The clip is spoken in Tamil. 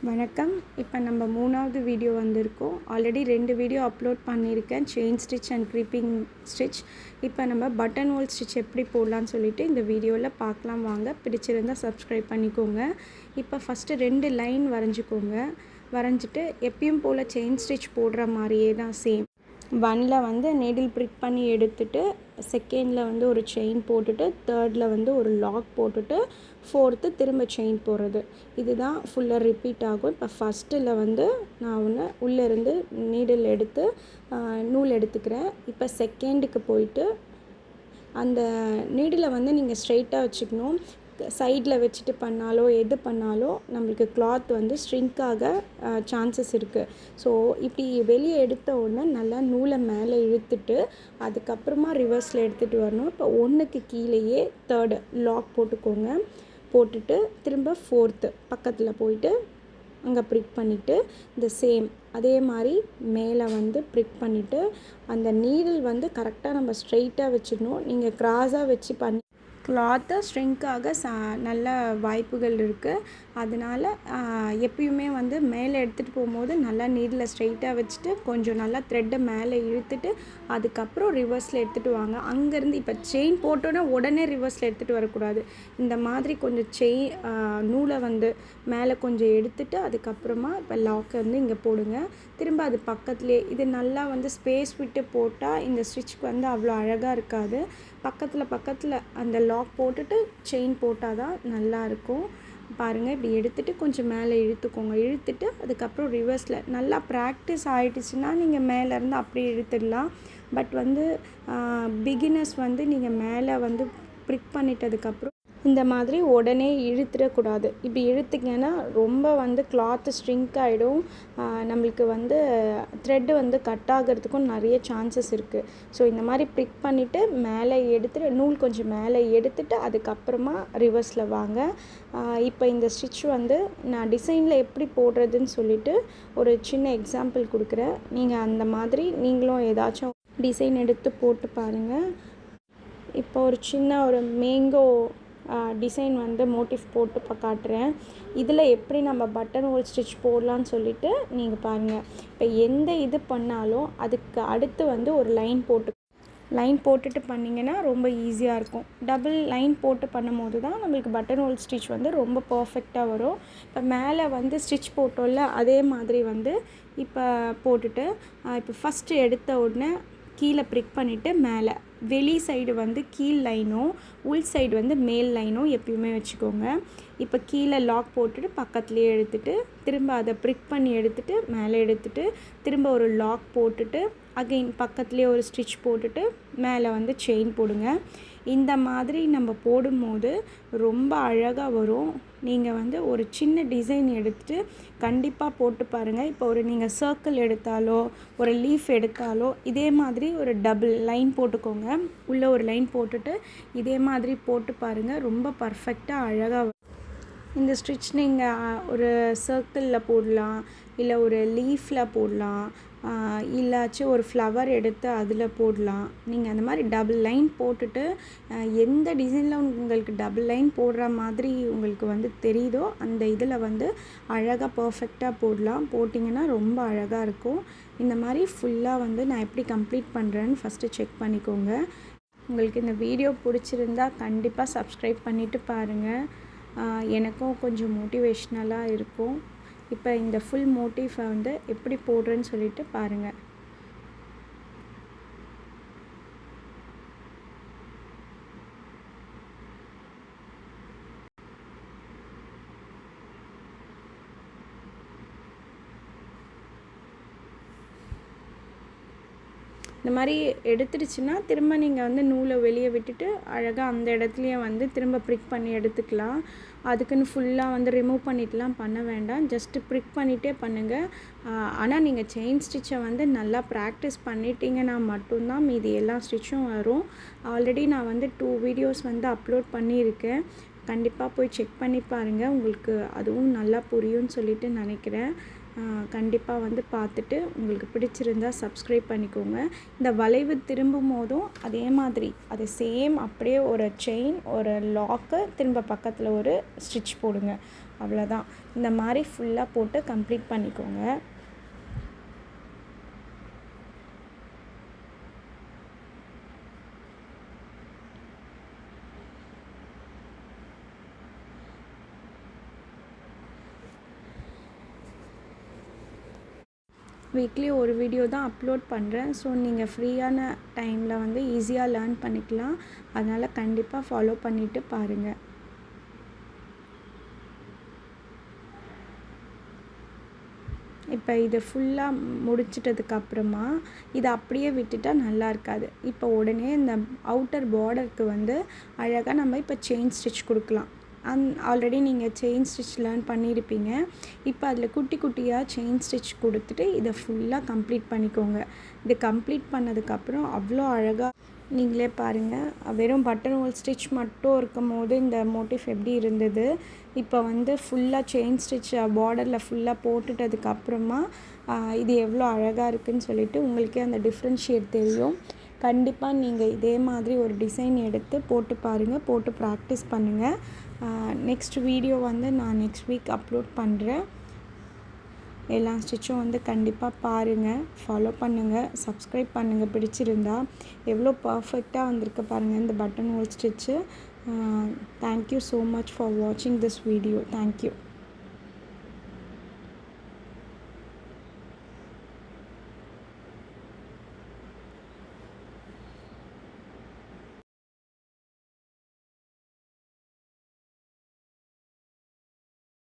வணக்கம். இப்போ நம்ம 3வது வீடியோ வந்திருக்கோம். ஆல்ரெடி 2 வீடியோ அப்லோட் பண்ணியிருக்கேன். Chain stitch and creeping stitch. இப்போ நம்ம பட்டன் ஹோல் ஸ்டிச் எப்படி போடலான்னு சொல்லிட்டு இந்த வீடியோவில் பார்க்கலாம் வாங்க. பிடிச்சிருந்தா சப்ஸ்கிரைப் பண்ணிக்கோங்க. இப்போ ஃபஸ்ட்டு 2 லைன் வரைஞ்சிக்கோங்க. வரைஞ்சிட்டு எப்பயும் போல் செயின் ஸ்டிச் போடுற மாதிரியே தான் சேம். 1ல் வந்து நீடில் ப்ரிக் பண்ணி எடுத்துட்டு, 2ண்டில் வந்து ஒரு செயின் போட்டுட்டு, 3ர்டில் வந்து ஒரு லாக் போட்டுட்டு, 4த்து திரும்ப செயின் போடுறது. இதுதான் ஃபுல்லாக ரிப்பீட் ஆகும். இப்போ ஃபஸ்ட்டில் வந்து நான் உள்ளேருந்து நீடில் எடுத்து நூல் எடுத்துக்கிறேன். இப்போ 2ண்டுக்கு போயிட்டு அந்த நீடிலை வந்து நீங்கள் ஸ்ட்ரெயிட்டாக வச்சுக்கணும். சைடில் வச்சுட்டு பண்ணாலோ எது பண்ணாலும் நம்மளுக்கு கிளாத் வந்து ஸ்ட்ரிங்க் ஆக சான்சஸ் இருக்குது. ஸோ இப்படி வெளியே எடுத்த உடனே நல்லா நூலை மேலே இழுத்துட்டு அதுக்கப்புறமா ரிவர்ஸில் எடுத்துகிட்டு வரணும். இப்போ 1க்கு கீழேயே 3rd லாக் போட்டுக்கோங்க. போட்டுட்டு திரும்ப 4th பக்கத்தில் போயிட்டு அங்கே ப்ரிக் பண்ணிவிட்டு இந்த சேம் அதே மாதிரி மேலே வந்து ப்ரிக் பண்ணிவிட்டு அந்த நீடில் வந்து கரெக்டாக நம்ம ஸ்ட்ரெயிட்டாக வச்சிடணும். நீங்கள் க்ராஸாக வச்சு பண்ணி கிளாத்தை ஸ்ட்ரிங்காக நல்ல வாய்ப்புகள் இருக்குது. அதனால் எப்பயுமே வந்து மேலே எடுத்துகிட்டு போகும்போது நல்லா நீடில் ஸ்ட்ரெயிட்டாக வச்சுட்டு கொஞ்சம் நல்லா த்ரெட்டை மேலே இழுத்துட்டு அதுக்கப்புறம் ரிவர்ஸில் எடுத்துகிட்டு வாங்க. அங்கேருந்து இப்போ செயின் போட்டோன்னே உடனே ரிவர்ஸில் எடுத்துகிட்டு வரக்கூடாது. இந்த மாதிரி கொஞ்சம் நூலை வந்து மேலே கொஞ்சம் எடுத்துகிட்டு அதுக்கப்புறமா இப்போ லாக்கை வந்து இங்கே போடுங்க. திரும்ப அது பக்கத்துலேயே இது நல்லா வந்து ஸ்பேஸ் விட்டு போட்டால் இந்த ஸ்டிச்சுக்கு வந்து அவ்வளோ அழகாக இருக்காது. பக்கத்தில் அந்த லாக் போட்டுட்டு செயின் போட்டால் தான் நல்லாயிருக்கும். பாருங்கள், இப்படி எடுத்துகிட்டு கொஞ்சம் மேலே இழுத்துக்கோங்க. இழுத்துட்டு அதுக்கப்புறம் ரிவர்ஸில் நல்லா ப்ராக்டிஸ் ஆகிடுச்சுன்னா நீங்கள் மேலேருந்து அப்படியே இழுத்துடலாம். பட் வந்து பிகினர்ஸ் வந்து நீங்கள் மேலே வந்து ப்ரிக் பண்ணிட்டதுக்கப்புறம் இந்த மாதிரி உடனே இழுத்துடக்கூடாது. இப்படி இழுத்திங்கன்னா ரொம்ப வந்து கிளாத்து ஸ்ட்ரிங்க் ஆகிடும். நம்மளுக்கு வந்து த்ரெட்டு வந்து கட் ஆகிறதுக்கும் நிறைய சான்சஸ் இருக்குது. ஸோ இந்த மாதிரி ப்ரிக் பண்ணிவிட்டு மேலே எடுத்துகிட்டு நூல் கொஞ்சம் மேலே எடுத்துகிட்டு அதுக்கப்புறமா ரிவர்ஸில் வாங்க. இப்போ இந்த ஸ்டிச் வந்து நான் டிசைனில் எப்படி போடுறதுன்னு சொல்லிவிட்டு ஒரு சின்ன எக்ஸாம்பிள் கொடுக்குறேன். நீங்கள் அந்த மாதிரி நீங்களும் ஏதாச்சும் டிசைன் எடுத்து போட்டு பாருங்கள். இப்போ ஒரு சின்ன ஒரு மேங்கோ டிசைன் வந்து மோட்டிவ் போட்டு காட்டுறேன். இதில் எப்படி நம்ம பட்டன் ஹோல் ஸ்டிச் போடலான்னு சொல்லிவிட்டு நீங்கள் பாருங்கள். இப்போ எந்த இது பண்ணாலும் அதுக்கு அடுத்து வந்து ஒரு லைன் போட்டுட்டு பண்ணிங்கன்னா ரொம்ப ஈஸியாக இருக்கும். டபுள் லைன் போட்டு பண்ணும்போது தான் நம்மளுக்கு பட்டன் ஹோல் ஸ்டிச் வந்து ரொம்ப பர்ஃபெக்டாக வரும். இப்போ மேலே வந்து ஸ்டிச் போட்டோம்ல அதே மாதிரி வந்து இப்போ போட்டுட்டு இப்போ ஃபஸ்ட்டு எடுத்த உடனே கீழே ப்ரிக் பண்ணிவிட்டு மேலே வெளி சைடு வந்து கீழ் லைனும் உள் சைடு வந்து மேல் லைனும் எப்பயுமே வச்சுக்கோங்க. இப்போ கீழே லாக் போட்டுட்டு பக்கத்துலேயே எடுத்துகிட்டு திரும்ப அதை ப்ரிக் பண்ணி எடுத்துகிட்டு மேலே எடுத்துகிட்டு திரும்ப ஒரு லாக் போட்டுட்டு அகெயின் பக்கத்துலேயே ஒரு ஸ்டிச் போட்டுட்டு மேலே வந்து செயின் போடுங்க. இந்த மாதிரி நம்ம போடும்போது ரொம்ப அழகாக வரும். நீங்கள் வந்து ஒரு சின்ன டிசைன் எடுத்துகிட்டு கண்டிப்பாக போட்டு பாருங்கள். இப்போ நீங்கள் சர்க்கிள் எடுத்தாலோ ஒரு லீஃப் எடுத்தாலோ இதே மாதிரி ஒரு டபுள் லைன் போட்டுக்கோங்க. உள்ளே ஒரு லைன் போட்டுட்டு இதே மாதிரி போட்டு பாருங்கள். ரொம்ப பர்ஃபெக்டாக அழகாக வரும். இந்த ஸ்டிச் நீங்கள் ஒரு சர்க்கிளில் போடலாம், இல்லை ஒரு லீஃபில் போடலாம், இல்லாச்சும் ஒரு ஃப்ளவர் எடுத்து அதில் போடலாம். நீங்கள் அந்த மாதிரி டபுள் லைன் போட்டுட்டு எந்த டிசைனில் உங்களுக்கு டபுள் லைன் போடுற மாதிரி உங்களுக்கு வந்து தெரியுதோ அந்த இதில் வந்து அழகாக பர்ஃபெக்டாக போடலாம். போட்டிங்கன்னா ரொம்ப அழகாக இருக்கும். இந்த மாதிரி ஃபுல்லாக வந்து நான் எப்படி கம்ப்ளீட் பண்ணுறேன்னு ஃபஸ்ட்டு செக் பண்ணிக்கோங்க. உங்களுக்கு இந்த வீடியோ பிடிச்சிருந்தா கண்டிப்பாக சப்ஸ்கிரைப் பண்ணிவிட்டு பாருங்கள். எனக்கும் கொஞ்சம் மோட்டிவேஷ்னலாக இருக்கும். இப்போ இந்த ஃபுல் மோட்டிஃபை வந்து எப்படி போடுறேன்னு சொல்லிட்டு பாருங்கள். இந்த மாதிரி எடுத்துடுச்சுன்னா திரும்ப நீங்கள் வந்து நூலை வெளியே விட்டுட்டு அழகாக அந்த இடத்துலையே வந்து திரும்ப ப்ரிக் பண்ணி எடுத்துக்கலாம். அதுக்குன்னு ஃபுல்லாக வந்து ரிமூவ் பண்ணிட்டுலாம் பண்ண வேண்டாம். ஜஸ்ட்டு ப்ரிக் பண்ணிகிட்டே பண்ணுங்கள். ஆனால் நீங்கள் செயின் ஸ்டிச்சை வந்து நல்லா ப்ராக்டிஸ் பண்ணிட்டீங்கன்னா மட்டும்தான் மீதி எல்லா ஸ்டிச்சும் வரும். ஆல்ரெடி நான் வந்து 2 வீடியோஸ் வந்து அப்லோட் பண்ணியிருக்கேன். கண்டிப்பாக போய் செக் பண்ணி பாருங்கள். உங்களுக்கு அதுவும் நல்லா புரியும்னு சொல்லிட்டு நினைக்கிறேன். கண்டிப்பாக வந்து பார்த்துட்டு உங்களுக்கு பிடிச்சிருந்தால் சப்ஸ்கிரைப் பண்ணிக்கோங்க. இந்த வளைவு திரும்பும் போதும் அதே மாதிரி அது சேம் அப்படியே ஒரு செயின் ஒரு லாக்கு திரும்ப பக்கத்தில் ஒரு ஸ்டிச் போடுங்க. அவ்வளோதான். இந்த மாதிரி ஃபுல்லாக போட்டு கம்ப்ளீட் பண்ணிக்கோங்க. வீக்லி ஒரு வீடியோ தான் அப்லோட் பண்ணுறேன். ஸோ நீங்கள் ஃப்ரீயான டைமில் வந்து ஈஸியாக லேர்ன் பண்ணிக்கலாம். அதனால் கண்டிப்பாக ஃபாலோ பண்ணிவிட்டு பாருங்கள். இப்போ இது ஃபுல்லாக முடிச்சிட்டதுக்கப்புறமா இதை அப்படியே விட்டுட்டால் நல்லா இருக்காது. இப்போ உடனே இந்த அவுட்டர் பார்டருக்கு வந்து அழகாக நம்ம இப்போ செயின் ஸ்டிச் கொடுக்கலாம். ஆல்ரெடி நீங்கள் செயின் ஸ்டிச் லேர்ன் பண்ணியிருப்பீங்க. இப்போ அதில் குட்டி குட்டியாக செயின் ஸ்டிச் கொடுத்துட்டு இதை ஃபுல்லாக கம்ப்ளீட் பண்ணிக்கோங்க. இது கம்ப்ளீட் பண்ணதுக்கப்புறம் அவ்வளோ அழகாக நீங்களே பாருங்கள். வெறும் பட்டன் ஹோல் ஸ்டிச் மட்டும் இருக்கும் போது இந்த மோட்டிவ் எப்படி இருந்தது, இப்போ வந்து ஃபுல்லாக செயின் ஸ்டிச் பார்டரில் ஃபுல்லாக போட்டுட்டதுக்கப்புறமா இது எவ்வளோ அழகாக இருக்குதுன்னு சொல்லிட்டு உங்களுக்கே அந்த டிஃப்ரென்ஷியேட் தெரியும். கண்டிப்பாக நீங்கள் இதே மாதிரி ஒரு டிசைன் எடுத்து போட்டு பாருங்கள், போட்டு ப்ராக்டிஸ் பண்ணுங்கள். நெக்ஸ்ட் வீடியோ வந்து நான் நெக்ஸ்ட் வீக் அப்லோட் பண்ணுறேன். எல்லா ஸ்டிச்சும் வந்து கண்டிப்பாக பாருங்கள், ஃபாலோ பண்ணுங்கள், சப்ஸ்கிரைப் பண்ணுங்கள். பிடிச்சிருந்தா எவ்வளோ பர்ஃபெக்டாக வந்திருக்கு பாருங்கள் இந்த button whole stitch. Thank you so much for வாட்சிங் திஸ் வீடியோ. தேங்க்யூ.